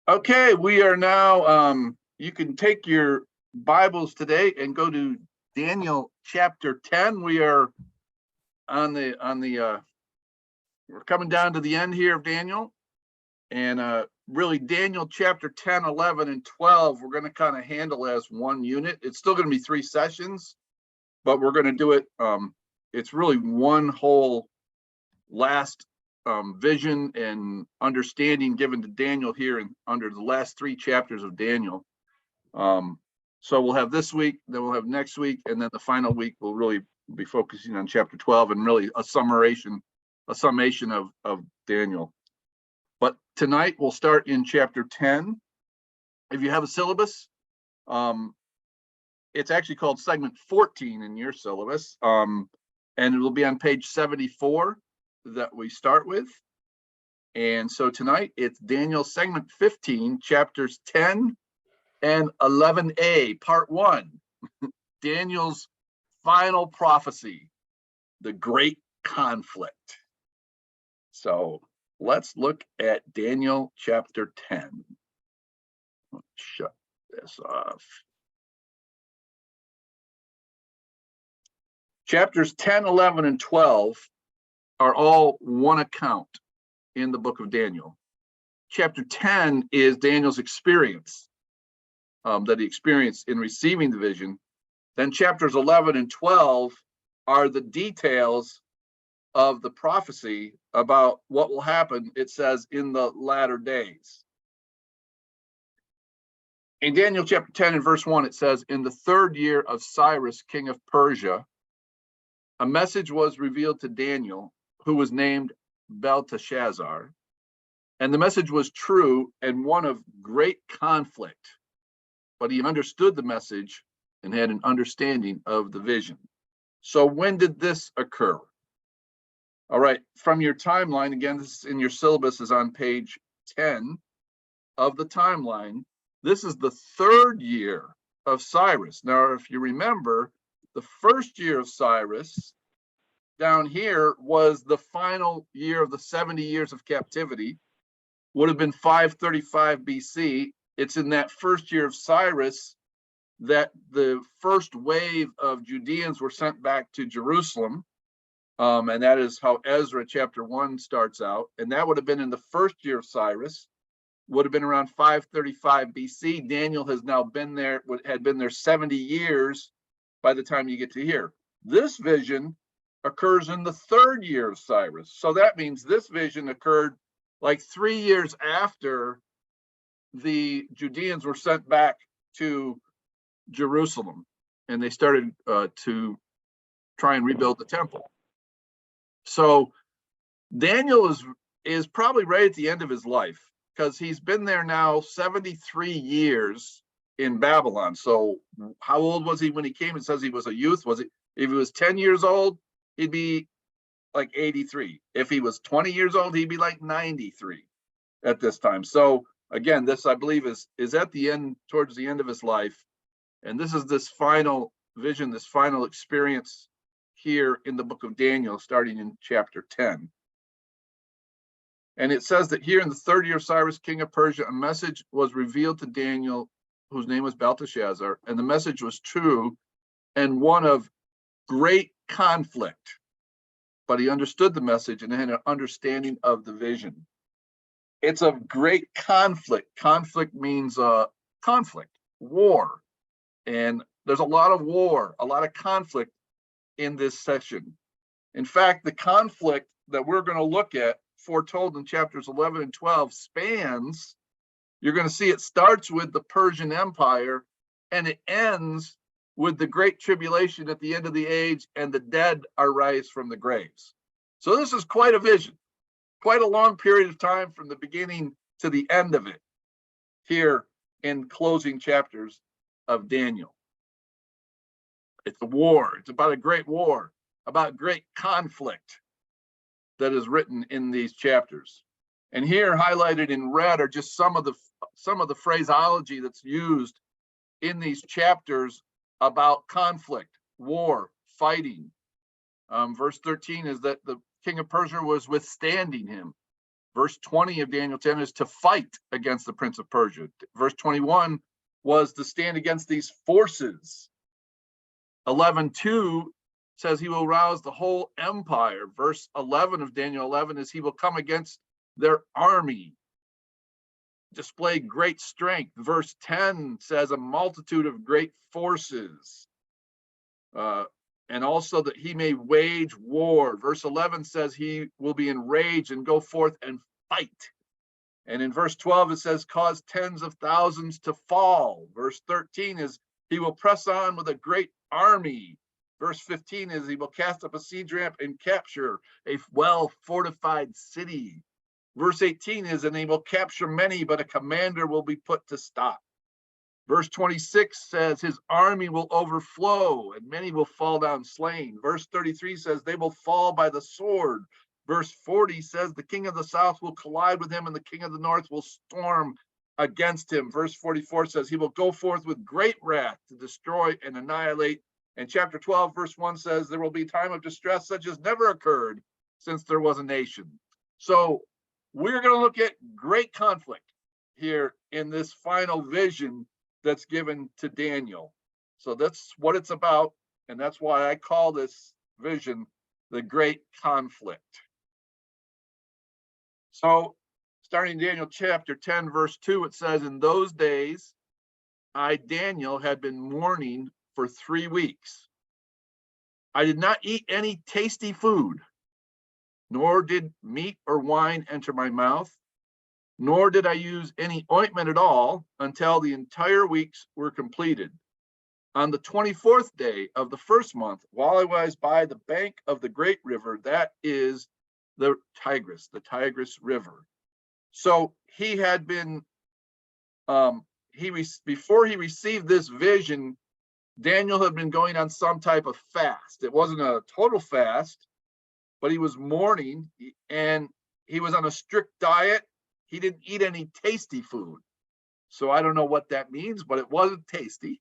Okay, we are now, you can take your Bibles today and go to Daniel chapter 10. We are we're coming down to the end here of Daniel. And really Daniel chapter 10, 11, and 12, we're going to kind of handle as one unit. It's still going to be 3 sessions, but we're going to do it. It's really one whole last vision and understanding given to Daniel here and under the last 3 chapters of Daniel. So we'll have this week, then we'll have next week, and then the final week we'll really be focusing on chapter 12 and really a summation of Daniel. But tonight we'll start in chapter 10. If you have a syllabus, it's actually called segment 14 in your syllabus, and it will be on page 74 that we start with. And so tonight it's Daniel segment 15, chapters 10 and 11a, part 1, Daniel's final prophecy, the great conflict. So let's look at Daniel chapter 10. Let's shut this off. Chapters 10, 11, and 12 are all one account in the book of Daniel. Chapter 10 is Daniel's experience that he experienced in receiving the vision. Then chapters 11 and 12 are the details of the prophecy about what will happen, it says, in the latter days. In Daniel chapter 10 and verse 1, it says, in the 3rd year of Cyrus, king of Persia, a message was revealed to Daniel, who was named Belteshazzar, and the message was true and one of great conflict, but he understood the message and had an understanding of the vision. So when did this occur? All right, from your timeline, again, this is in your syllabus, is on page 10 of the timeline. This is the 3rd year of Cyrus. Now, if you remember, the 1st year of Cyrus down here was the final year of the 70 years of captivity, would have been 535 BC. It's in that 1st year of Cyrus that the first wave of Judeans were sent back to Jerusalem. And that is how Ezra chapter 1 starts out. And that would have been in the 1st year of Cyrus, would have been around 535 BC. Daniel has now been there, had been there 70 years by the time you get to here. This vision occurs in the 3rd year of Cyrus. So that means this vision occurred like 3 years after the Judeans were sent back to Jerusalem, and they started to try and rebuild the temple. So Daniel is probably right at the end of his life, because he's been there now 73 years in Babylon. So how old was he when he came? It says he was a youth. If he was 10 years old, he'd be like 83. If he was 20 years old, he'd be like 93 at this time. So again, this, I believe, is at the end, towards the end of his life. And this is this final vision, this final experience here in the book of Daniel, starting in chapter 10. And it says that here in the 3rd year of Cyrus, king of Persia, a message was revealed to Daniel, whose name was Belteshazzar, and the message was true and one of great conflict. But he understood the message and had an understanding of the vision. It's a great conflict. Conflict means conflict, war. And there's a lot of war, a lot of conflict in this session. In fact, the conflict that we're going to look at, foretold in chapters 11 and 12, spans, you're going to see it starts with the Persian Empire and it ends with the Great Tribulation at the end of the age, and the dead are raised from the graves. So this is quite a vision, quite a long period of time from the beginning to the end of it here in closing chapters of Daniel. It's a war. It's about a great war, about great conflict that is written in these chapters. And here highlighted in red are just some of the phraseology that's used in these chapters about conflict, war, fighting. Verse 13 is that the king of Persia was withstanding him. Verse 20 of Daniel 10 is to fight against the prince of Persia. Verse 21 was to stand against these forces. 11:2 says he will rouse the whole empire. Verse 11 of Daniel 11 is he will come against their army, display great strength. Verse 10 says a multitude of great forces. And also that he may wage war. Verse 11 says he will be enraged and go forth and fight. And in verse 12, it says cause tens of thousands to fall. Verse 13 is he will press on with a great army. Verse 15 is he will cast up a siege ramp and capture a well-fortified city. Verse 18 is, and he will capture many, but a commander will be put to stop. Verse 26 says his army will overflow and many will fall down slain. Verse 33 says they will fall by the sword. Verse 40 says the king of the south will collide with him and the king of the north will storm against him. Verse 44 says he will go forth with great wrath to destroy and annihilate. And chapter 12, verse 1 says there will be time of distress such as never occurred since there was a nation. So we're going to look at great conflict here in this final vision that's given to Daniel. So that's what it's about. And that's why I call this vision the great conflict. So starting in Daniel chapter 10, verse 2, it says, in those days, I, Daniel, had been mourning for 3 weeks. I did not eat any tasty food, nor did meat or wine enter my mouth, nor did I use any ointment at all until the entire weeks were completed. On the 24th day of the first month, while I was by the bank of the great river, that is the Tigris River. So he had been, before he received this vision, Daniel had been going on some type of fast. It wasn't a total fast, but he was mourning and he was on a strict diet. He didn't eat any tasty food. So I don't know what that means, but it wasn't tasty.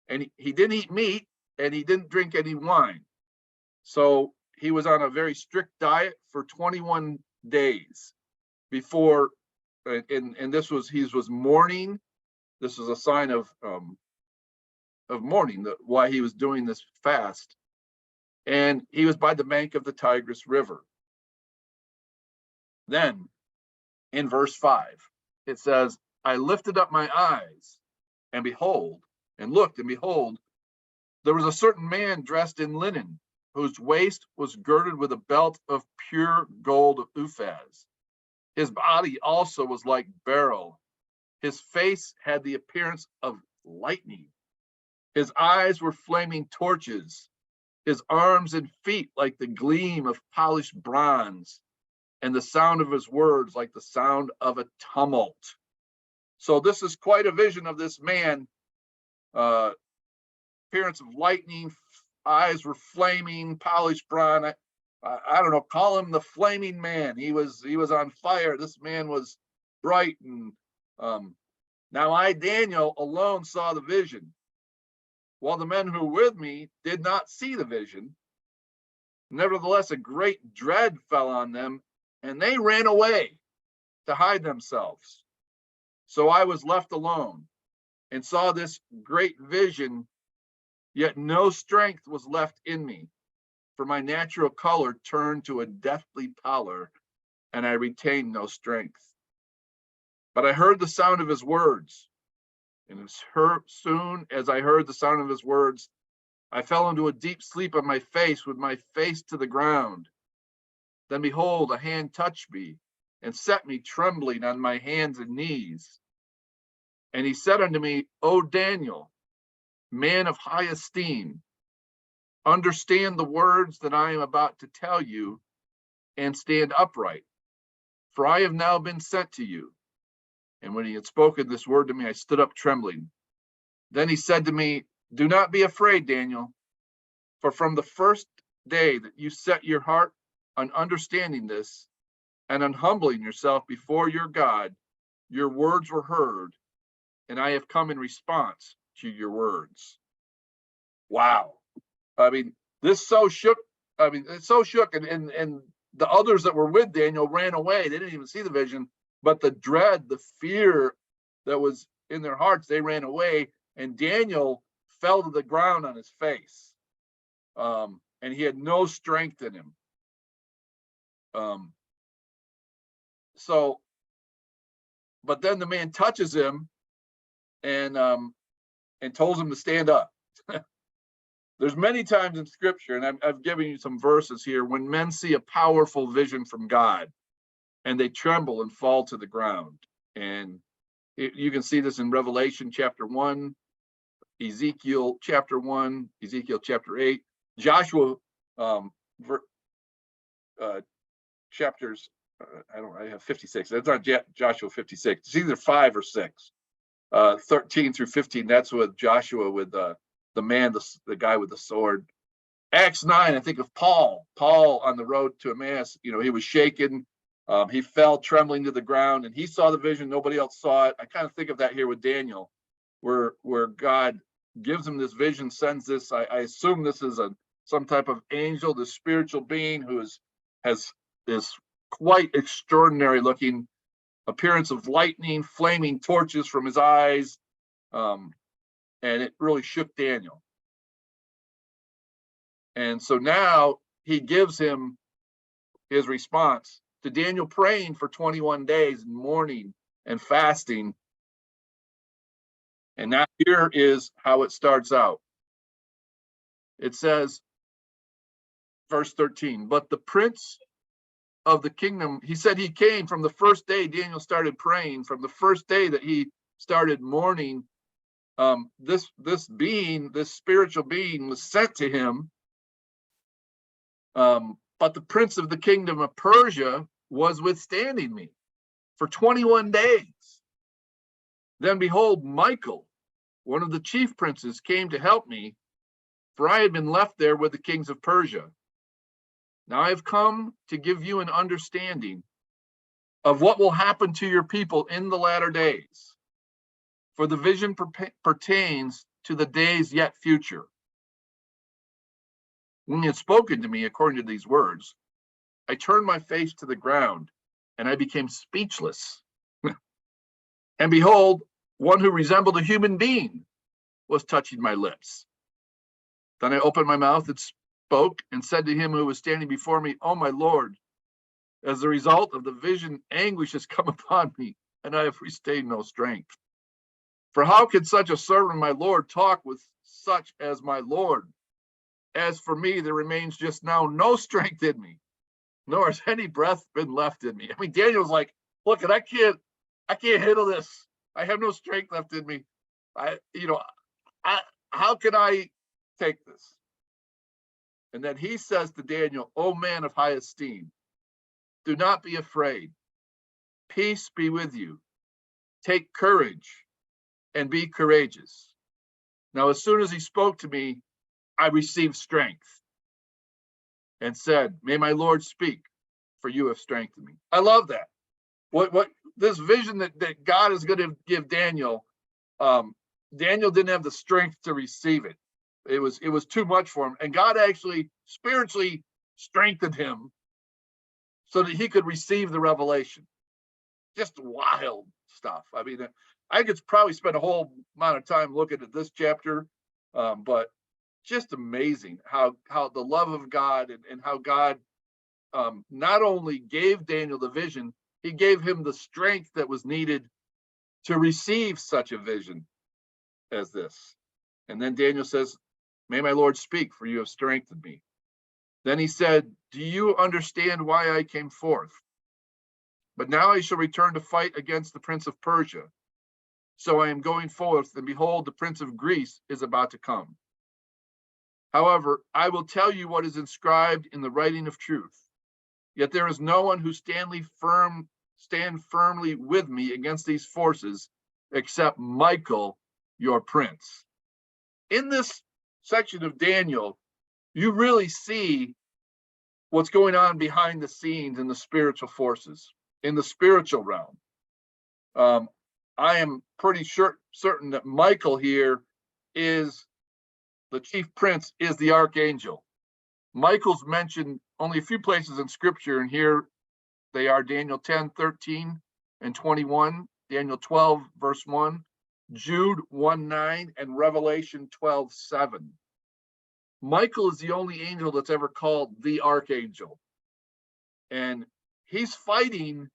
And he didn't eat meat and he didn't drink any wine. So he was on a very strict diet for 21 days before, and this was, he was mourning. This was a sign of mourning, why he was doing this fast. And he was by the bank of the Tigris River. Then in verse 5, it says, I lifted up my eyes and behold, and looked, and behold, there was a certain man dressed in linen, whose waist was girded with a belt of pure gold of Uphaz. His body also was like beryl. His face had the appearance of lightning. His eyes were flaming torches. His arms and feet like the gleam of polished bronze, and the sound of his words like the sound of a tumult. So this is quite a vision of this man. Appearance of lightning, eyes were flaming, polished bronze. I don't know, call him the flaming man. He was on fire. This man was bright. And now I, Daniel, alone saw the vision, while the men who were with me did not see the vision. Nevertheless, a great dread fell on them, and they ran away to hide themselves. So I was left alone and saw this great vision, yet no strength was left in me, for my natural color turned to a deathly pallor, and I retained no strength. But I heard the sound of his words, and as soon as I heard the sound of his words, I fell into a deep sleep on my face, with my face to the ground. Then behold, a hand touched me, and set me trembling on my hands and knees. And he said unto me, O Daniel, man of high esteem, understand the words that I am about to tell you, and stand upright, for I have now been sent to you. And when he had spoken this word to me, I stood up trembling. Then he said to me, do not be afraid, Daniel, for from the first day that you set your heart on understanding this and on humbling yourself before your God, your words were heard, and I have come in response to your words. Wow. I mean, this so shook. I mean, it's so shook. And the others that were with Daniel ran away. They didn't even see the vision, but the dread, the fear that was in their hearts, they ran away, and Daniel fell to the ground on his face. And he had no strength in him. But then the man touches him and tells him to stand up. There's many times in scripture, and I've given you some verses here, when men see a powerful vision from God and they tremble and fall to the ground. And you can see this in Revelation chapter 1, Ezekiel chapter 1, Ezekiel chapter 8, Joshua chapters, I have 56. That's not Joshua 56. It's either 5 or 6. 13 through 15, that's with Joshua, with the man, the guy with the sword. Acts 9, I think of Paul on the road to Emmaus. He was shaken. He fell trembling to the ground, and he saw the vision. Nobody else saw it. I kind of think of that here with Daniel, where God gives him this vision, sends this. I assume this is some type of angel, this spiritual being who has this quite extraordinary looking appearance of lightning, flaming torches from his eyes. And it really shook Daniel. And so now he gives him his response to Daniel, praying for 21 days and mourning and fasting. And now here is how it starts out. It says, verse 13, but the prince of the kingdom, he said he came from the first day Daniel started praying, from the first day that he started mourning. This spiritual being was sent to him. But the prince of the kingdom of Persia was withstanding me for 21 days. Then behold, Michael, one of the chief princes, came to help me, for I had been left there with the kings of Persia. Now I have come to give you an understanding of what will happen to your people in the latter days. For the vision pertains to the days yet future. When he had spoken to me according to these words, I turned my face to the ground, and I became speechless. And behold, one who resembled a human being was touching my lips. Then I opened my mouth and spoke and said to him who was standing before me, "Oh, my Lord, as a result of the vision, anguish has come upon me, and I have restrained no strength. For how could such a servant of my Lord talk with such as my Lord? As for me, there remains just now no strength in me, nor has any breath been left in me." I mean, Daniel's like, look, I can't handle this. I have no strength left in me. How can I take this? And then he says to Daniel, "O man of high esteem, do not be afraid. Peace be with you. Take courage and be courageous." Now, as soon as he spoke to me, I received strength and said, "May my Lord speak, for you have strengthened me." I love that. What this vision that God is going to give Daniel, Daniel didn't have the strength to receive it. It was too much for him. And God actually spiritually strengthened him so that he could receive the revelation. Just wild stuff. I mean, I could probably spend a whole amount of time looking at this chapter, but just amazing how the love of God and how God not only gave Daniel the vision, he gave him the strength that was needed to receive such a vision as this. And then Daniel says, "May my Lord speak, for you have strengthened me." Then he said, "Do you understand why I came forth? But now I shall return to fight against the prince of Persia. So I am going forth, and behold, the prince of Greece is about to come. However, I will tell you what is inscribed in the writing of truth. Yet there is no one who stand firmly with me against these forces, except Michael, your prince." In this section of Daniel, you really see what's going on behind the scenes in the spiritual forces, in the spiritual realm. I am pretty certain that Michael here is the chief prince, is the archangel. Michael's mentioned only a few places in scripture, and here they are: Daniel 10, 13 and 21, Daniel 12, verse 1, Jude 1, 9, and Revelation 12, 7. Michael is the only angel that's ever called the archangel. And he's fighting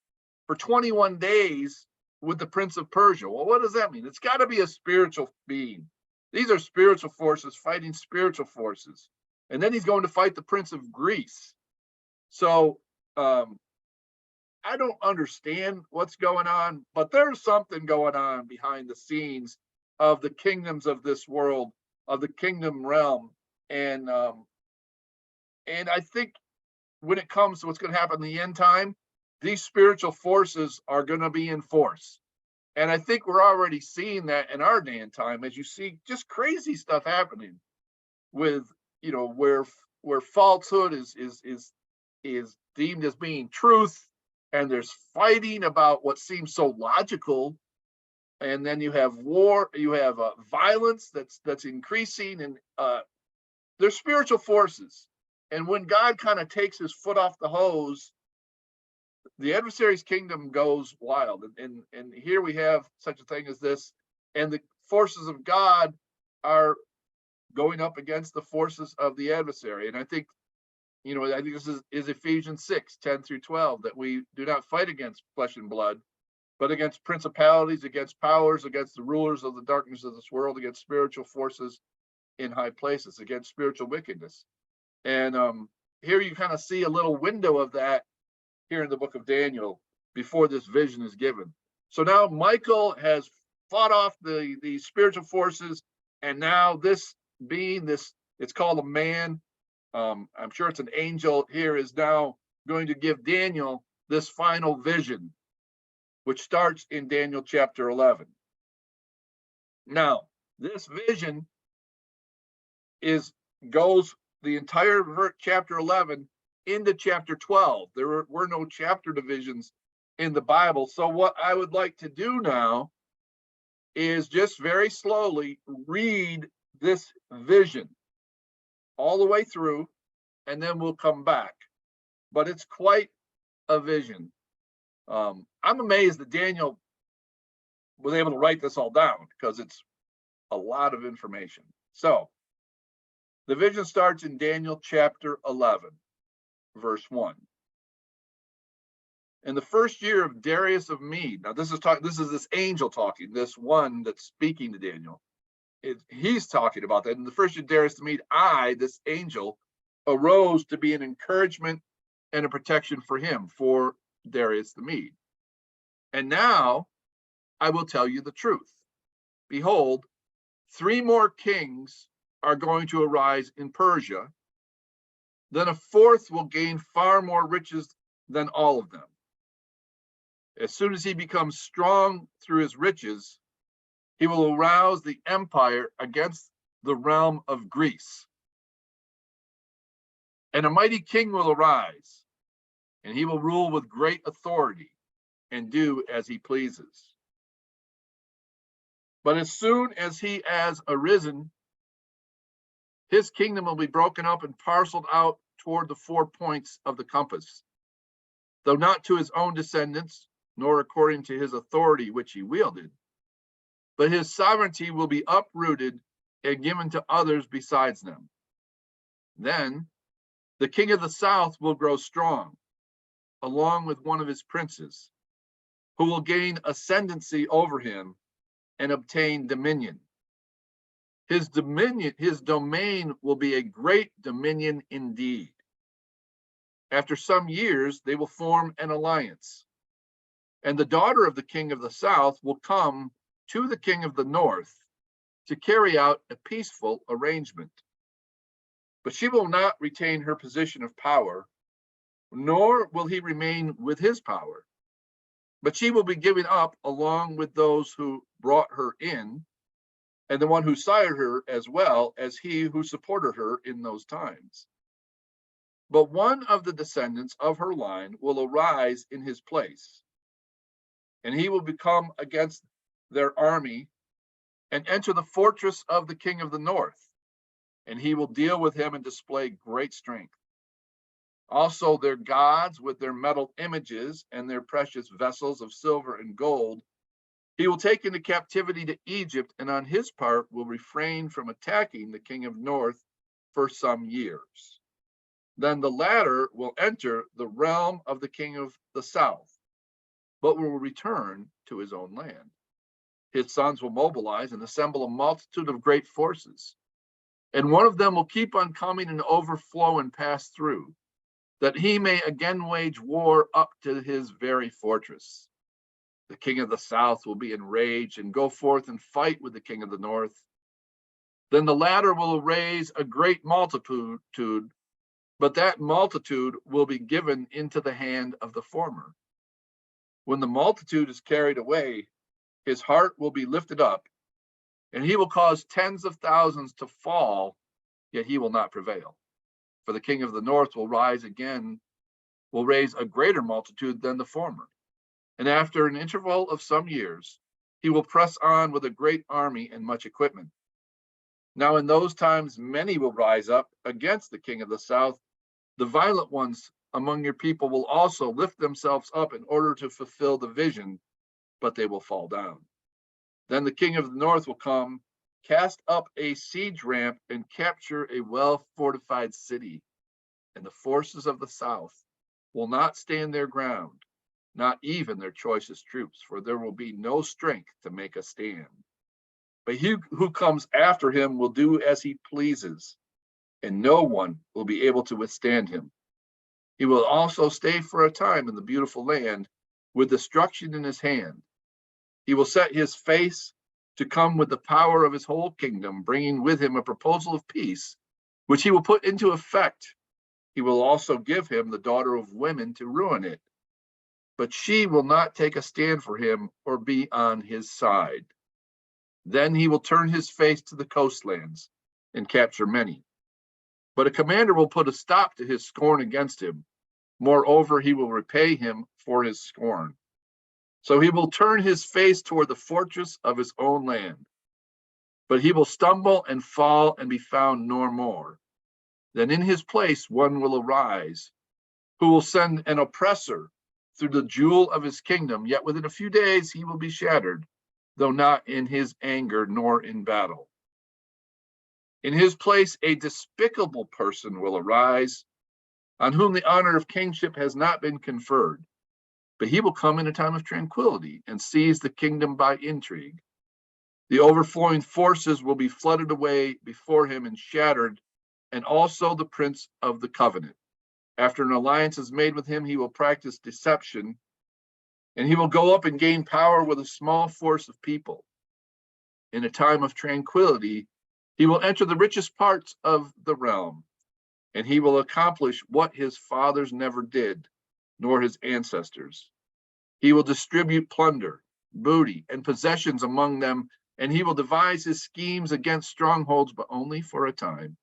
for 21 days with the Prince of Persia. Well, what does that mean? It's got to be a spiritual being. These are spiritual forces fighting spiritual forces. And then he's going to fight the Prince of Greece. So I don't understand what's going on, but there's something going on behind the scenes of the kingdoms of this world, of the kingdom realm. And I think when it comes to what's going to happen in the end time, these spiritual forces are going to be in force. And I think we're already seeing that in our day and time, as you see just crazy stuff happening with, you know, where falsehood is deemed as being truth, and there's fighting about what seems so logical. And then you have war, you have violence that's increasing, and there's spiritual forces. And when God kind of takes his foot off the hose, the adversary's kingdom goes wild. And here we have such a thing as this, and the forces of God are going up against the forces of the adversary. And I think, you know, I think this is Ephesians 6, 10 through 12, that we do not fight against flesh and blood, but against principalities, against powers, against the rulers of the darkness of this world, against spiritual forces in high places, against spiritual wickedness. And here you kind of see a little window of that here in the book of Daniel before this vision is given. So now Michael has fought off the spiritual forces, and now this being, it's called a man, I'm sure it's an angel here, is now going to give Daniel this final vision, which starts in Daniel chapter 11. Now, this vision goes the entire chapter 11 into chapter 12. There were no chapter divisions in the Bible. So what I would like to do now is just very slowly read this vision all the way through, and then we'll come back. But it's quite a vision. I'm amazed that Daniel was able to write this all down, because it's a lot of information. So the vision starts in Daniel chapter 11, verse 1. In the first year of Darius of Mede. Now this is this angel talking, this one that's speaking to Daniel. He's talking about that. In the first year of Darius of Mede, I, this angel, arose to be an encouragement and a protection for him, for Darius the Mede. And now I will tell you the truth. Behold, 3 more kings are going to arise in Persia. Then a 4th will gain far more riches than all of them. As soon as he becomes strong through his riches, he will arouse the empire against the realm of Greece. And a mighty king will arise, and he will rule with great authority and do as he pleases. But as soon as he has arisen, his kingdom will be broken up and parceled out toward the 4 points of the compass, though not to his own descendants, nor according to his authority which he wielded, but his sovereignty will be uprooted and given to others besides them. Then the king of the south will grow strong, along with one of his princes, who will gain ascendancy over him and obtain dominion. His domain will be a great dominion indeed. After some years, they will form an alliance, and the daughter of the king of the south will come to the king of the north to carry out a peaceful arrangement. But she will not retain her position of power, nor will he remain with his power. But she will be given up along with those who brought her in, and the one who sired her, as well as he who supported her in those times. But one of the descendants of her line will arise in his place, and he will become against their army and enter the fortress of the king of the north, and he will deal with him and display great strength. Also their gods with their metal images and their precious vessels of silver and gold, he will take into captivity to Egypt, and on his part will refrain from attacking the king of North for some years. Then the latter will enter the realm of the king of the South, but will return to his own land. His sons will mobilize and assemble a multitude of great forces, and one of them will keep on coming and overflow and pass through, that he may again wage war up to his very fortress. The king of the South will be enraged and go forth and fight with the king of the North. Then the latter will raise a great multitude, but that multitude will be given into the hand of the former. When the multitude is carried away, his heart will be lifted up, and he will cause tens of thousands to fall, yet he will not prevail. For the king of the North will rise again, will raise a greater multitude than the former. And after an interval of some years, he will press on with a great army and much equipment. Now in those times, many will rise up against the king of the South. The violent ones among your people will also lift themselves up in order to fulfill the vision, but they will fall down. Then the king of the North will come, cast up a siege ramp, and capture a well-fortified city. And the forces of the South will not stand their ground, not even their choicest troops, for there will be no strength to make a stand. But he who comes after him will do as he pleases, and no one will be able to withstand him. He will also stay for a time in the beautiful land with destruction in his hand. He will set his face to come with the power of his whole kingdom, bringing with him a proposal of peace, which he will put into effect. He will also give him the daughter of women to ruin it, but she will not take a stand for him or be on his side. Then he will turn his face to the coastlands and capture many. But a commander will put a stop to his scorn against him. Moreover, he will repay him for his scorn. So he will turn his face toward the fortress of his own land. But he will stumble and fall and be found no more. Then in his place one will arise, who will send an oppressor through the jewel of his kingdom, yet within a few days he will be shattered, though not in his anger nor in battle. In his place a despicable person will arise, on whom the honor of kingship has not been conferred. But he will come in a time of tranquility and seize the kingdom by intrigue. The overflowing forces will be flooded away before him and shattered, and also the prince of the covenant. After an alliance is made with him, he will practice deception, and he will go up and gain power with a small force of people. In a time of tranquility, he will enter the richest parts of the realm, and he will accomplish what his fathers never did, nor his ancestors. He will distribute plunder, booty, and possessions among them, and he will devise his schemes against strongholds, but only for a time.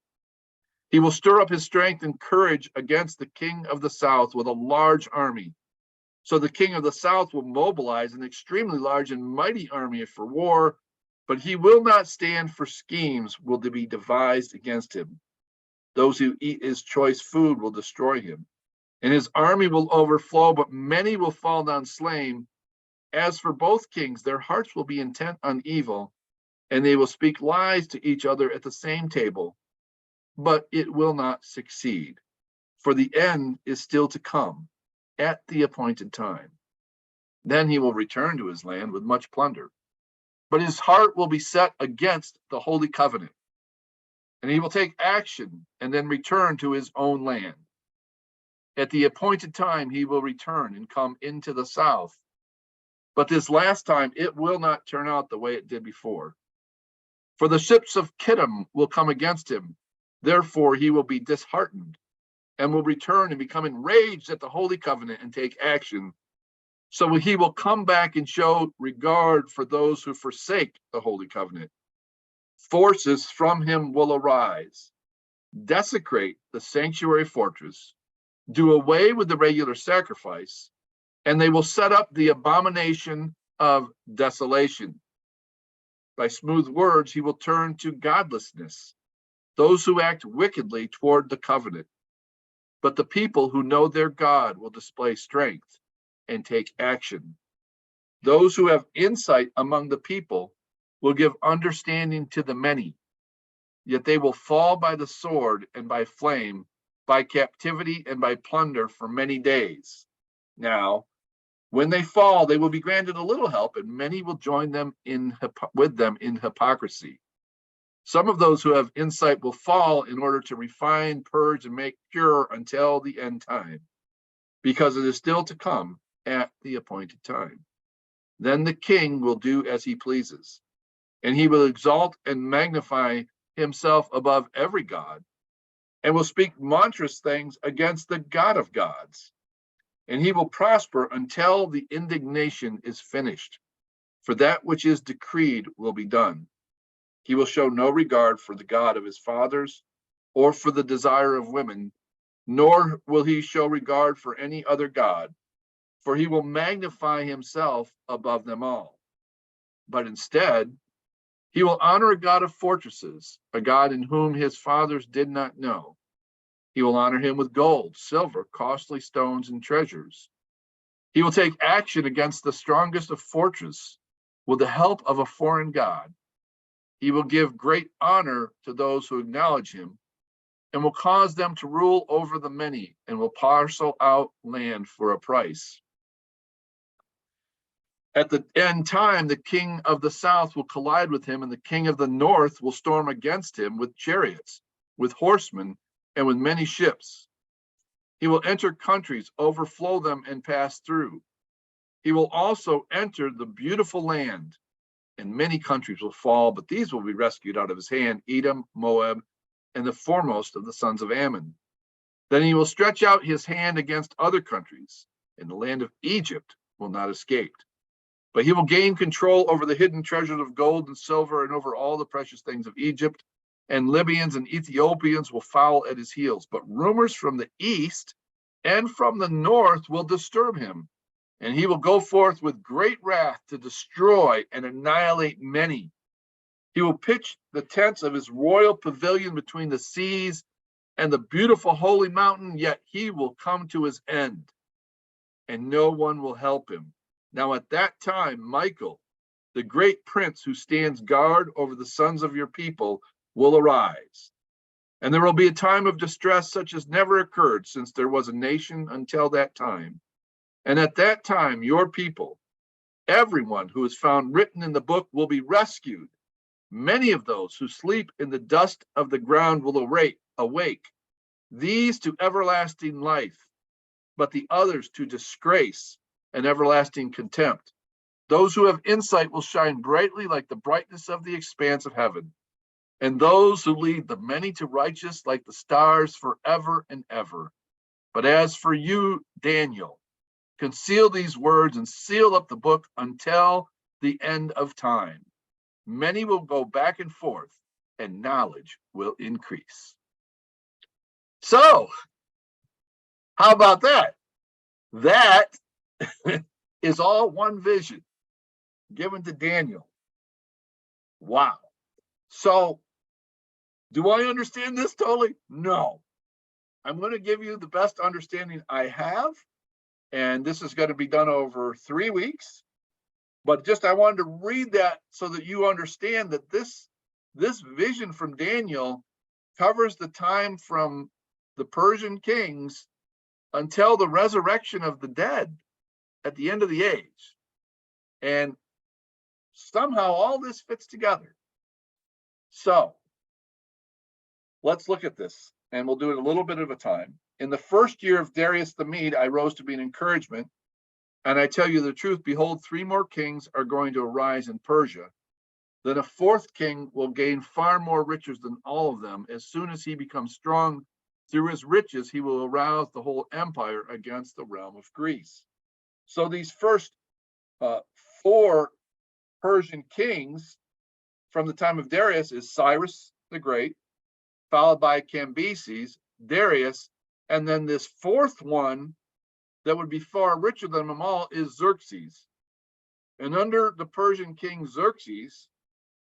He will stir up his strength and courage against the king of the South with a large army. So the king of the South will mobilize an extremely large and mighty army for war, but he will not stand for schemes will be devised against him. Those who eat his choice food will destroy him, and his army will overflow, but many will fall down slain. As for both kings, their hearts will be intent on evil, and they will speak lies to each other at the same table, but it will not succeed, for the end is still to come at the appointed time. Then he will return to his land with much plunder, but his heart will be set against the holy covenant, and he will take action and then return to his own land. At the appointed time, he will return and come into the South, but this last time it will not turn out the way it did before. For the ships of Kittim will come against him, therefore he will be disheartened and will return and become enraged at the holy covenant and take action. So he will come back and show regard for those who forsake the holy covenant. Forces from him will arise, desecrate the sanctuary fortress, do away with the regular sacrifice, and they will set up the abomination of desolation. By smooth words, he will turn to godlessness, those who act wickedly toward the covenant. but the people who know their God will display strength and take action. Those who have insight among the people will give understanding to the many, yet they will fall by the sword and by flame, by captivity and by plunder for many days. Now, when they fall, they will be granted a little help, and many will join them with them in hypocrisy. Some of those who have insight will fall in order to refine, purge, and make pure until the end time, because it is still to come at the appointed time. Then the king will do as he pleases, and he will exalt and magnify himself above every god, and will speak monstrous things against the God of gods. And he will prosper until the indignation is finished, for that which is decreed will be done. He will show no regard for the God of his fathers, or for the desire of women, nor will he show regard for any other God, for he will magnify himself above them all. But instead, he will honor a God of fortresses, a God in whom his fathers did not know. He will honor him with gold, silver, costly stones, and treasures. He will take action against the strongest of fortresses with the help of a foreign god. He will give great honor to those who acknowledge him, and will cause them to rule over the many, and will parcel out land for a price. At the end time, the king of the south will collide with him, and the king of the north will storm against him with chariots, with horsemen, and with many ships. He will enter countries, overflow them, and pass through. He will also enter the beautiful land, and many countries will fall, but these will be rescued out of his hand: Edom, Moab, and the foremost of the sons of Ammon. Then he will stretch out his hand against other countries, and the land of Egypt will not escape. But he will gain control over the hidden treasures of gold and silver, and over all the precious things of Egypt, and Libyans and Ethiopians will follow at his heels. But rumors from the east and from the north will disturb him, and he will go forth with great wrath to destroy and annihilate many. He will pitch the tents of his royal pavilion between the seas and the beautiful holy mountain, yet he will come to his end, and no one will help him. Now at that time, Michael, the great prince who stands guard over the sons of your people, will arise. And there will be a time of distress such as never occurred since there was a nation until that time. And at that time, your people, everyone who is found written in the book, will be rescued. Many of those who sleep in the dust of the ground will awake, these to everlasting life, but the others to disgrace and everlasting contempt. Those who have insight will shine brightly like the brightness of the expanse of heaven, and those who lead the many to righteous like the stars forever and ever. But as for you, Daniel, conceal these words and seal up the book until the end of time. Many will go back and forth, and knowledge will increase. So, how about that? That is all one vision given to Daniel. Wow. So, do I understand this totally? No. I'm going to give you the best understanding I have, and this is going to be done over 3 weeks. But just I wanted to read that so that you understand that this vision from Daniel covers the time from the Persian kings until the resurrection of the dead at the end of the age. And somehow all this fits together. So let's look at this, and we'll do it a little bit at a time. In the first year of Darius the Mede, I rose to be an encouragement. And I tell you the truth, behold, 3 more kings are going to arise in Persia. Then a 4th king will gain far more riches than all of them. As soon as he becomes strong through his riches, he will arouse the whole empire against the realm of Greece. So these first 4 Persian kings from the time of Darius is Cyrus the Great, followed by Cambyses, Darius, and then this 4th one that would be far richer than them all is Xerxes. And under the Persian king Xerxes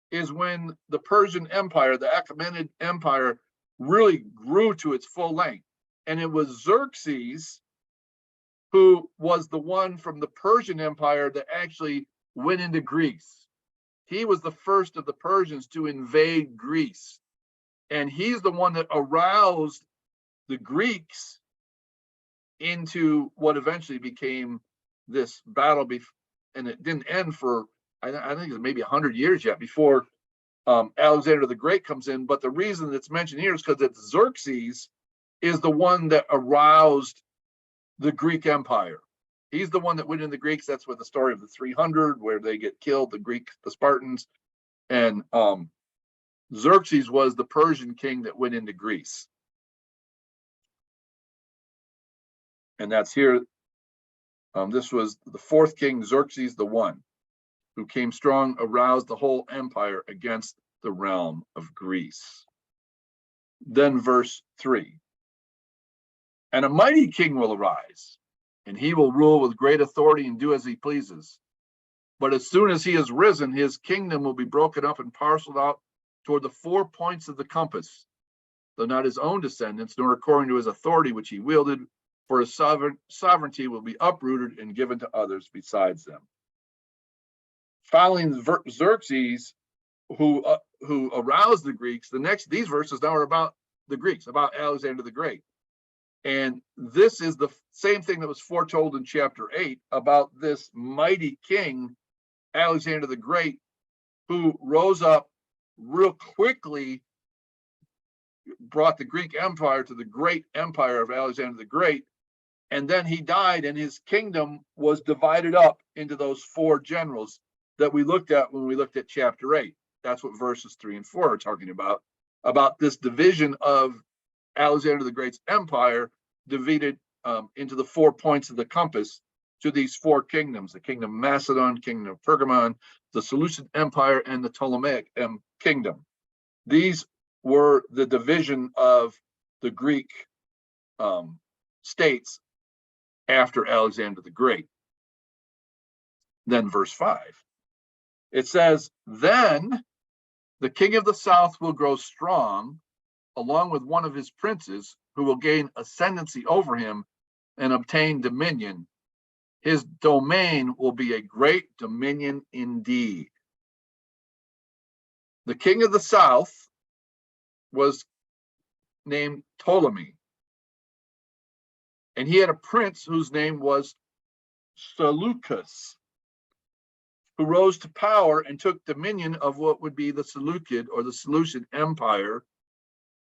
is when the Persian Empire, the Achaemenid Empire, really grew to its full length. And it was Xerxes who was the one from the Persian Empire that actually went into Greece. He was the first of the Persians to invade Greece. And he's the one that aroused the Greeks into what eventually became this battle. And it didn't end for, I think it was maybe 100 years yet before Alexander the Great comes in. But the reason it's mentioned here is because it's Xerxes is the one that aroused the Greek Empire. He's the one that went in the Greeks. That's what the story of the 300, where they get killed, the Spartans. And Xerxes was the Persian king that went into Greece. And that's here. This was the fourth king, Xerxes the One, who came strong, aroused the whole empire against the realm of Greece. Then verse 3. And a mighty king will arise, and he will rule with great authority and do as he pleases. But as soon as he has risen, his kingdom will be broken up and parceled out toward the 4 points of the compass, though not his own descendants, nor according to his authority which he wielded, for his sovereignty will be uprooted and given to others besides them. Following Xerxes, who aroused the Greeks, these verses now are about the Greeks, about Alexander the Great. And this is the same thing that was foretold in chapter 8 about this mighty king, Alexander the Great, who rose up real quickly, brought the Greek Empire to the great empire of Alexander the Great. And then he died, and his kingdom was divided up into those 4 generals that we looked at when we looked at chapter 8. That's what verses 3 and 4 are talking about this division of Alexander the Great's empire, divided into the 4 points of the compass to these 4 kingdoms: the kingdom of Macedon, kingdom of Pergamon, the Seleucid Empire, and the Ptolemaic kingdom. These were the division of the Greek states after Alexander the Great. Then verse 5, it says, then the king of the south will grow strong, along with one of his princes, who will gain ascendancy over him and obtain dominion. His domain will be a great dominion indeed. The king of the south was named Ptolemy, and he had a prince whose name was Seleucus, who rose to power and took dominion of what would be the Seleucid or the Seleucid Empire,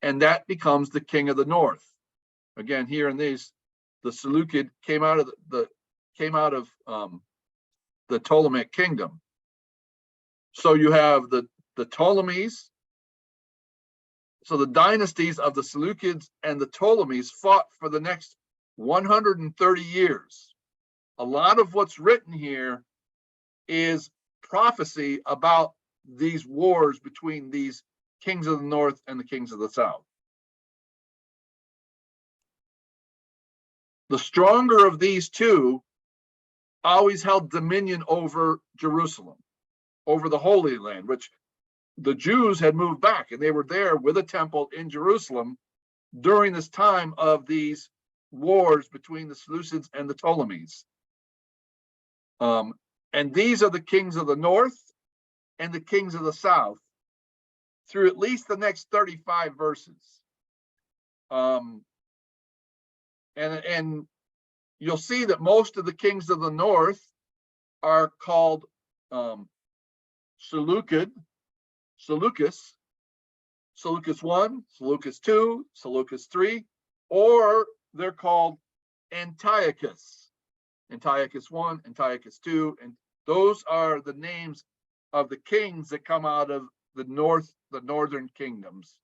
and that becomes the king of the north. Again, here in these, the Seleucid came out of the Ptolemaic kingdom. So you have the Ptolemies. So the dynasties of the Seleucids and the Ptolemies fought for the next 130 years. A lot of what's written here is prophecy about these wars between these kings of the north and the kings of the south. The stronger of these two always held dominion over Jerusalem, over the Holy Land, which the Jews had moved back, and they were there with a temple in Jerusalem during this time of these wars between the Seleucids and the Ptolemies. And these are the kings of the north and the kings of the south through at least the next 35 verses. And you'll see that most of the kings of the north are called Seleucus, Seleucus 1, Seleucus 2, Seleucus 3, or they're called Antiochus, Antiochus 1, Antiochus 2, and those are the names of the kings that come out of the northern kingdoms.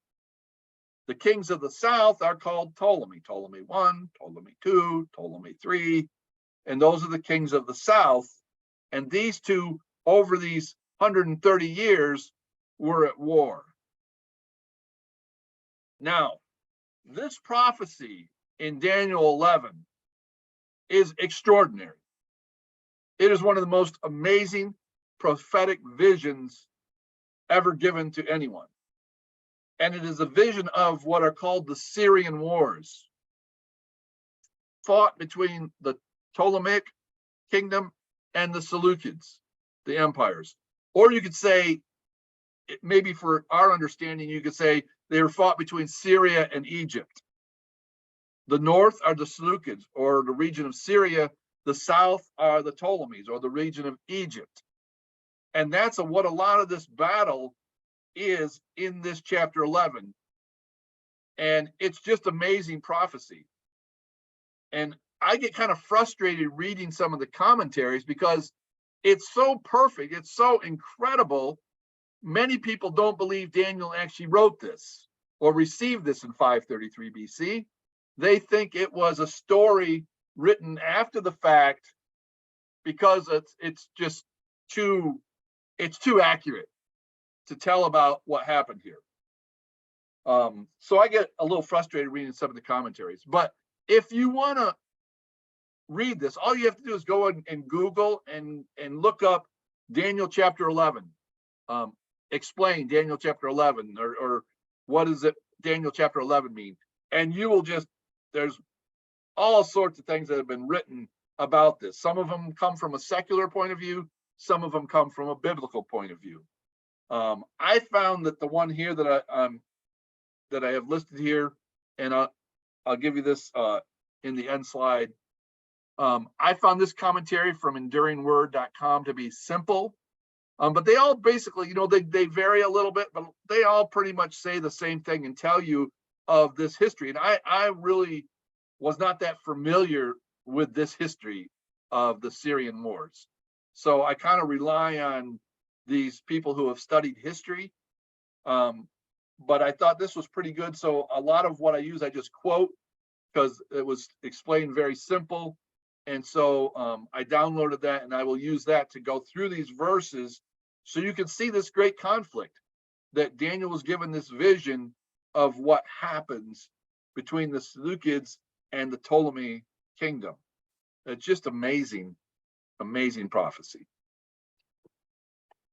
The kings of the south are called Ptolemy, Ptolemy 1, Ptolemy 2, Ptolemy 3, and those are the kings of the south. And these two, over these 130 years, were at war. Now, this prophecy in Daniel 11 is extraordinary. It is one of the most amazing prophetic visions ever given to anyone. And it is a vision of what are called the Syrian wars. fought between the Ptolemaic kingdom and the Seleucids, the empires. Or you could say, maybe for our understanding, you could say they were fought between Syria and Egypt. The north are the Seleucids, or the region of Syria. The south are the Ptolemies, or the region of Egypt. And that's what a lot of this battle is in this chapter 11. And it's just amazing prophecy. And I get kind of frustrated reading some of the commentaries because it's so perfect, it's so incredible. Many people don't believe Daniel actually wrote this or received this in 533 BC. They think it was a story written after the fact because it's just too accurate to tell about what happened here. So I get a little frustrated reading some of the commentaries. But if you want to read this, all you have to do is go and Google and look up Daniel chapter 11. Explain Daniel chapter 11, or what does it Daniel chapter 11 mean? And you will just, there's all sorts of things that have been written about this. Some of them come from a secular point of view. Some of them come from a biblical point of view. I found that the one here that I have listed here, and I'll give you this in the end slide. I found this commentary from enduringword.com to be simple, but they all basically, they vary a little bit, but they all pretty much say the same thing and tell you of this history. And I really was not that familiar with this history of the Syrian wars. So I kind of rely on these people who have studied history. But I thought this was pretty good. So a lot of what I use, I just quote because it was explained very simple. And so I downloaded that, and I will use that to go through these verses so you can see this great conflict that Daniel was given, this vision of what happens between the Seleucids and the Ptolemy kingdom. It's just amazing, amazing prophecy.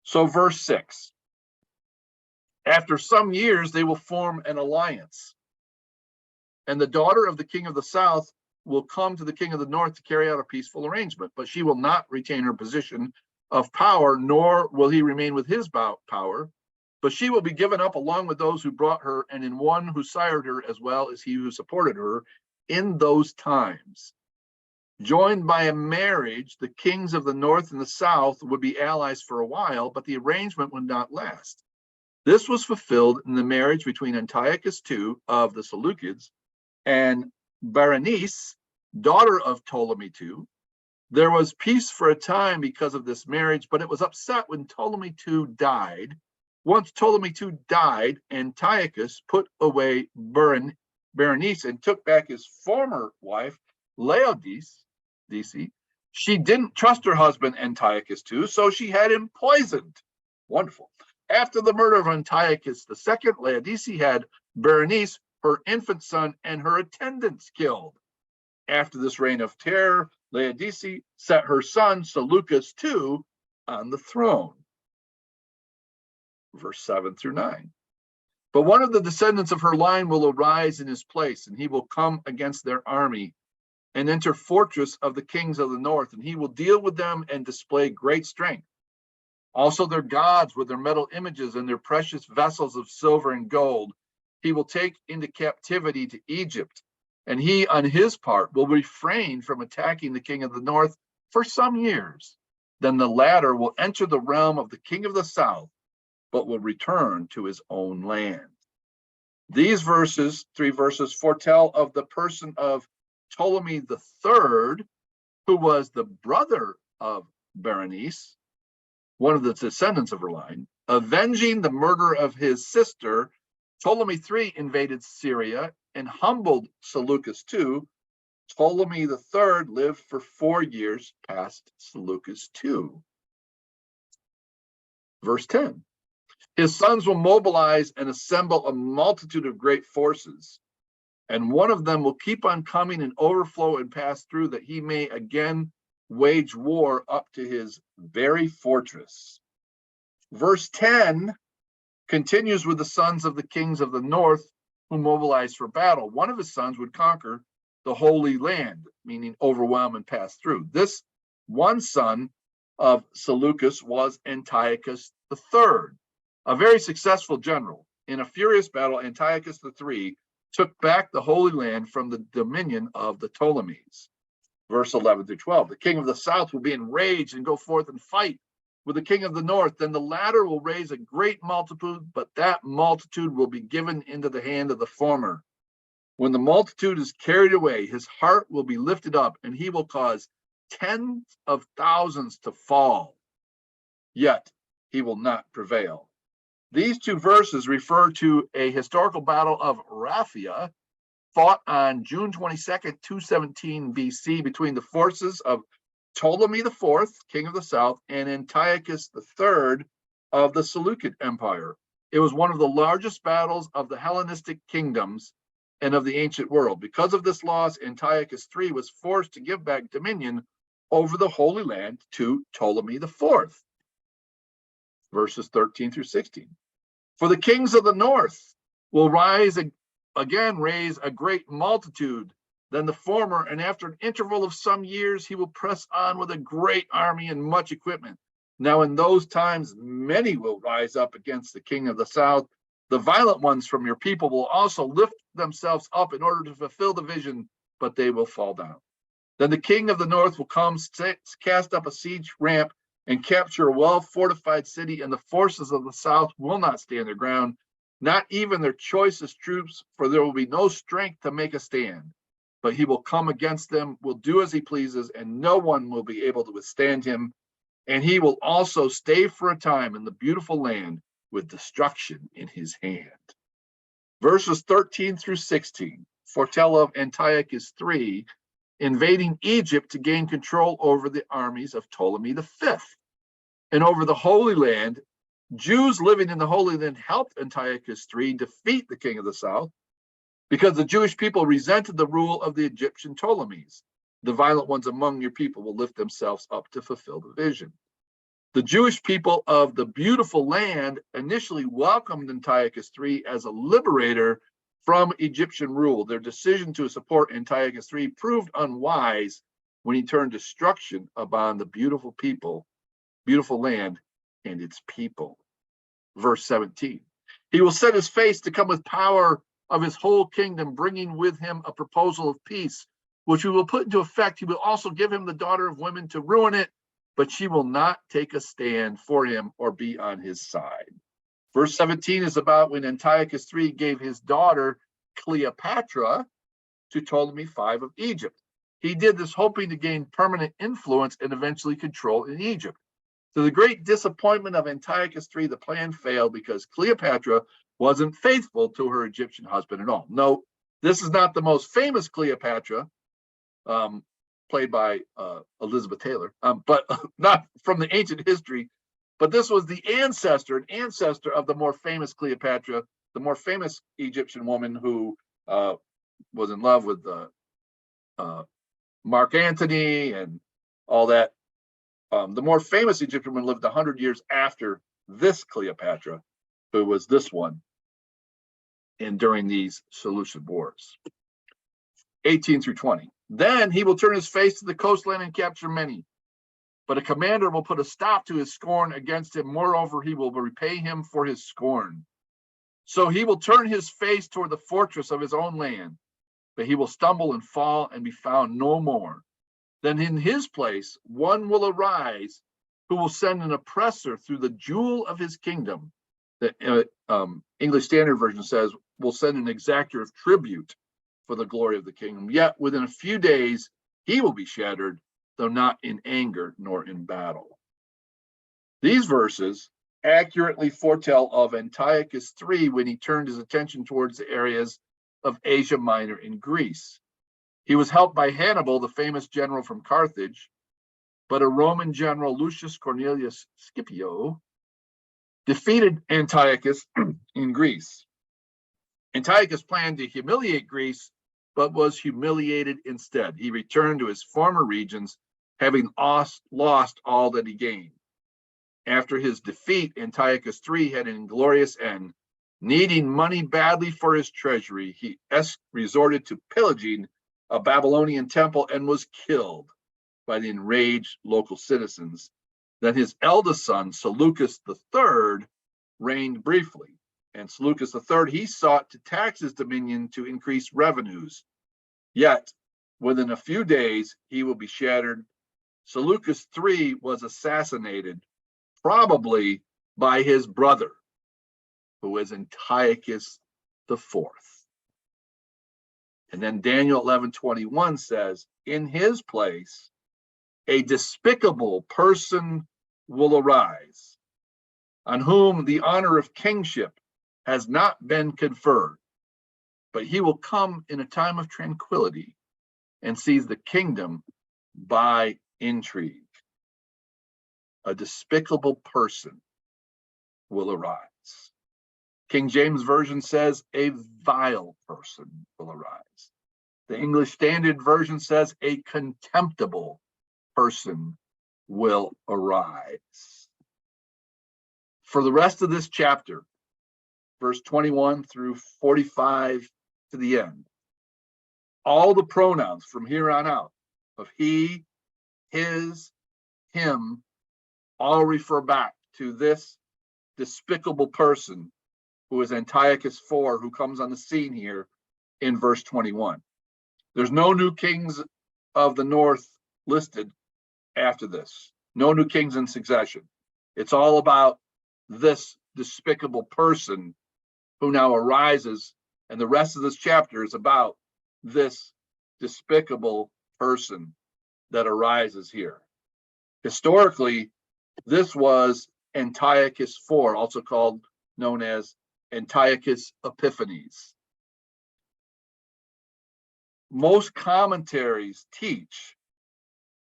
So verse 6. After some years, they will form an alliance, and the daughter of the king of the south will come to the king of the north to carry out a peaceful arrangement, but she will not retain her position of power, nor will he remain with his power, but she will be given up along with those who brought her, and in one who sired her, as well as he who supported her in those times. Joined by a marriage, the kings of the north and the south would be allies for a while, but the arrangement would not last. This was fulfilled in the marriage between Antiochus II of the Seleucids and Berenice, daughter of Ptolemy II. There was peace for a time because of this marriage, but it was upset when Ptolemy II died. Once Ptolemy II died, Antiochus put away Berenice and took back his former wife, Laodice. She didn't trust her husband, Antiochus II, so she had him poisoned. Wonderful. After the murder of Antiochus II, Laodice had Berenice, her infant son, and her attendants killed. After this reign of terror, Laodice set her son, Seleucus II, on the throne. Verse 7 through 9. But one of the descendants of her line will arise in his place, and he will come against their army and enter fortress of the kings of the north, and he will deal with them and display great strength. Also their gods with their metal images and their precious vessels of silver and gold, he will take into captivity to Egypt, and he on his part will refrain from attacking the king of the north for some years. Then the latter will enter the realm of the king of the south, but will return to his own land. These verses, 3 verses, foretell of the person of Ptolemy III, who was the brother of Berenice, one of the descendants of her line, avenging the murder of his sister. Ptolemy III invaded Syria and humbled Seleucus II. Ptolemy III lived for 4 years past Seleucus II. Verse 10. His sons will mobilize and assemble a multitude of great forces, and one of them will keep on coming and overflow and pass through, that he may again wage war up to his very fortress. Verse 10 continues with the sons of the kings of the north who mobilized for battle. One of his sons would conquer the Holy Land, meaning overwhelm and pass through. This one son of Seleucus was Antiochus III, a very successful general. In a furious battle, Antiochus III took back the Holy Land from the dominion of the Ptolemies. Verse 11 through 12, the king of the south will be enraged and go forth and fight with the king of the north. Then the latter will raise a great multitude, but that multitude will be given into the hand of the former. When the multitude is carried away, his heart will be lifted up, and he will cause tens of thousands to fall, yet he will not prevail. These two verses refer to a historical battle of Raphia, fought on June 22nd, 217 BC, between the forces of Ptolemy IV, king of the south, and Antiochus III of the Seleucid Empire. It was one of the largest battles of the Hellenistic kingdoms and of the ancient world. Because of this loss, Antiochus III was forced to give back dominion over the Holy Land to Ptolemy IV. Verses 13 through 16. For the kings of the north will raise a great multitude than the former, and after an interval of some years, he will press on with a great army and much equipment. Now in those times, many will rise up against the king of the south. The violent ones from your people will also lift themselves up in order to fulfill the vision, but they will fall down. Then the king of the north will come, cast up a siege ramp, and capture a well-fortified city, and the forces of the south will not stand their ground, not even their choicest troops, for there will be no strength to make a stand. But he will come against them, will do as he pleases, and no one will be able to withstand him. And he will also stay for a time in the beautiful land with destruction in his hand. Verses 13 through 16 foretell of Antiochus III invading Egypt to gain control over the armies of Ptolemy V. And over the Holy Land, Jews living in the Holy Land helped Antiochus III defeat the king of the south, because the Jewish people resented the rule of the Egyptian Ptolemies. The violent ones among your people will lift themselves up to fulfill the vision. The Jewish people of the beautiful land initially welcomed Antiochus III as a liberator from Egyptian rule. Their decision to support Antiochus III proved unwise when he turned destruction upon the beautiful land, and its people. Verse 17, he will set his face to come with power of his whole kingdom, bringing with him a proposal of peace, which we will put into effect. He will also give him the daughter of women to ruin it, but she will not take a stand for him or be on his side. Verse 17 is about when Antiochus III gave his daughter Cleopatra to Ptolemy V of Egypt. He did this hoping to gain permanent influence and eventually control in Egypt. To the great disappointment of Antiochus III, the plan failed because Cleopatra wasn't faithful to her Egyptian husband at all. No, this is not the most famous Cleopatra, played by Elizabeth Taylor, but not from the ancient history. But this was the ancestor of the more famous Cleopatra, the more famous Egyptian woman who was in love with Mark Antony and all that. The more famous Egyptian woman lived 100 years after this Cleopatra, who was this one, and during these Seleucid wars. 18 through 20. Then he will turn his face to the coastland and capture many. But a commander will put a stop to his scorn against him. Moreover, he will repay him for his scorn. So he will turn his face toward the fortress of his own land, but he will stumble and fall and be found no more. Then in his place, one will arise who will send an oppressor through the jewel of his kingdom. The English Standard Version says, will send an exactor of tribute for the glory of the kingdom. Yet within a few days, he will be shattered, though not in anger nor in battle. These verses accurately foretell of Antiochus III when he turned his attention towards the areas of Asia Minor and Greece. He was helped by Hannibal, the famous general from Carthage, but a Roman general, Lucius Cornelius Scipio, defeated Antiochus in Greece. Antiochus planned to humiliate Greece, but was humiliated instead. He returned to his former regions, having lost all that he gained. After his defeat, Antiochus III had an inglorious end. Needing money badly for his treasury, he resorted to pillaging a Babylonian temple and was killed by the enraged local citizens. Then his eldest son, Seleucus III, reigned briefly. And Seleucus III, he sought to tax his dominion to increase revenues. Yet, within a few days, he will be shattered. Seleucus III was assassinated, probably by his brother, who is Antiochus IV. And then Daniel 11:21 says, in his place, a despicable person will arise, on whom the honor of kingship has not been conferred, but he will come in a time of tranquility and seize the kingdom by intrigue. A despicable person will arise. King James Version says a vile person will arise. The English Standard Version says a contemptible person will arise. For the rest of this chapter, verse 21 through 45 to the end, all the pronouns from here on out of he, his, him, all refer back to this despicable person who is Antiochus IV, who comes on the scene here in verse 21. There's no new kings of the north listed after this. No new kings in succession. It's all about this despicable person who now arises, and the rest of this chapter is about this despicable person that arises here. Historically, this was Antiochus IV, also known as Antiochus Epiphanes. Most commentaries teach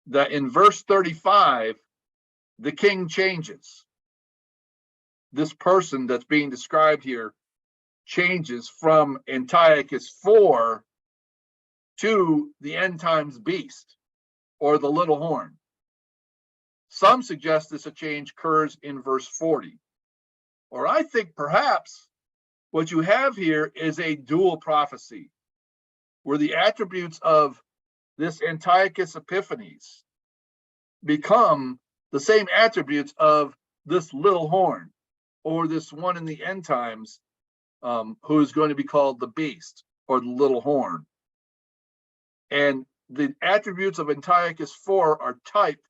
that in verse 35, the king changes. This person that's being described here changes from Antiochus IV to the end times beast, or the little horn. Some suggest this a change occurs in verse 40. Or I think perhaps what you have here is a dual prophecy, where the attributes of this Antiochus Epiphanes become the same attributes of this little horn, or this one in the end times, who is going to be called the beast, or the little horn. And the attributes of Antiochus IV are typed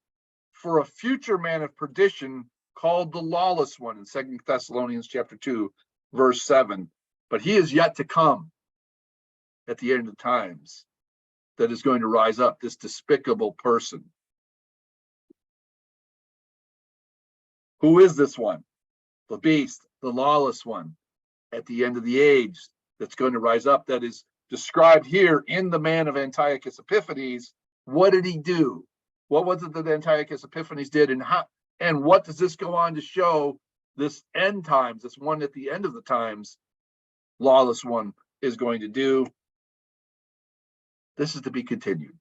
for a future man of perdition called the lawless one in 2 Thessalonians chapter 2, verse 7. But he is yet to come at the end of times, that is going to rise up, this despicable person. Who is this one? The beast, the lawless one, at the end of the age, that's going to rise up, that is described here in the man of Antiochus Epiphanes. What did he do? What was it that Antiochus Epiphanes did, and what does this go on to show? This end times, this one at the end of the times, lawless one is going to do. This is to be continued.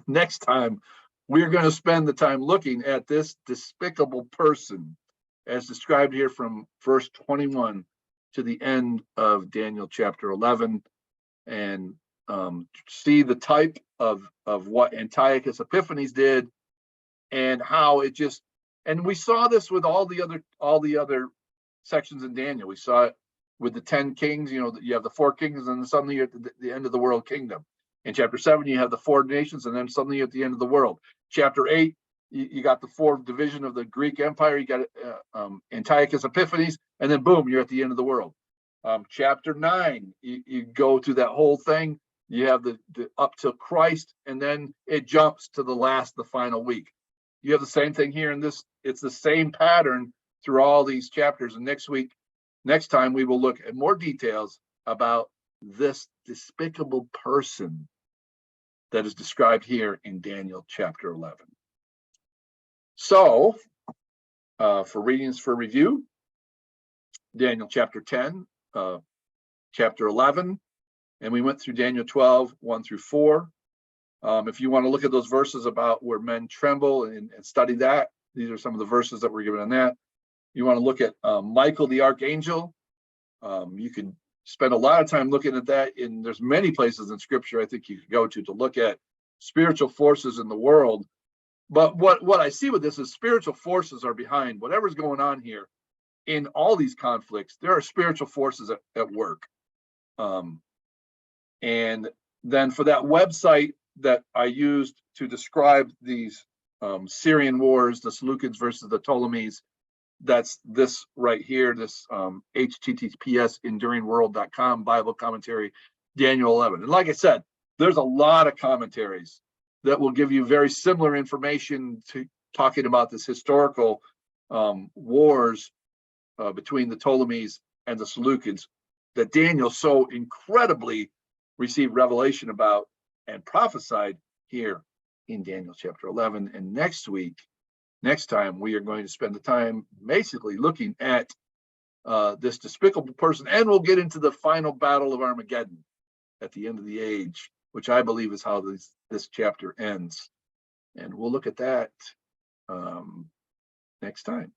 Next time, we're going to spend the time looking at this despicable person as described here from verse 21 to the end of Daniel chapter 11, and see the type of what Antiochus Epiphanes did, and how it just, and we saw this with all the other sections in Daniel. We saw it with the 10 kings. You have the 4 kings, and then suddenly you're at the end of the world kingdom. In chapter 7, you have the 4 nations, and then suddenly you're at the end of the world. Chapter 8, you got the 4th division of the Greek Empire. You got Antiochus Epiphanes, and then boom, you're at the end of the world. Chapter 9, you go through that whole thing. You have the up to Christ, and then it jumps to the final week. You have the same thing here in this. It's the same pattern through all these chapters. And next time, we will look at more details about this despicable person that is described here in Daniel chapter 11. So, for readings for review, Daniel chapter 10, chapter 11, and we went through Daniel 12, 1 through 4. If you want to look at those verses about where men tremble and study that, these are some of the verses that were given on that. You want to look at Michael the archangel. You could spend a lot of time looking at that. And there's many places in scripture I think you could go to look at spiritual forces in the world. But what I see with this is spiritual forces are behind whatever's going on here. In all these conflicts, there are spiritual forces at work. And then for that website that I used to describe these Syrian wars, the Seleucids versus the Ptolemies, that's this right here, this https enduringworld.com Bible commentary, Daniel 11. And like I said, there's a lot of commentaries that will give you very similar information to talking about this historical wars between the Ptolemies and the Seleucids that Daniel so incredibly received revelation about and prophesied here in Daniel chapter 11. And next time, we are going to spend the time basically looking at this despicable person, and we'll get into the final battle of Armageddon at the end of the age, which I believe is how this chapter ends. And we'll look at that next time.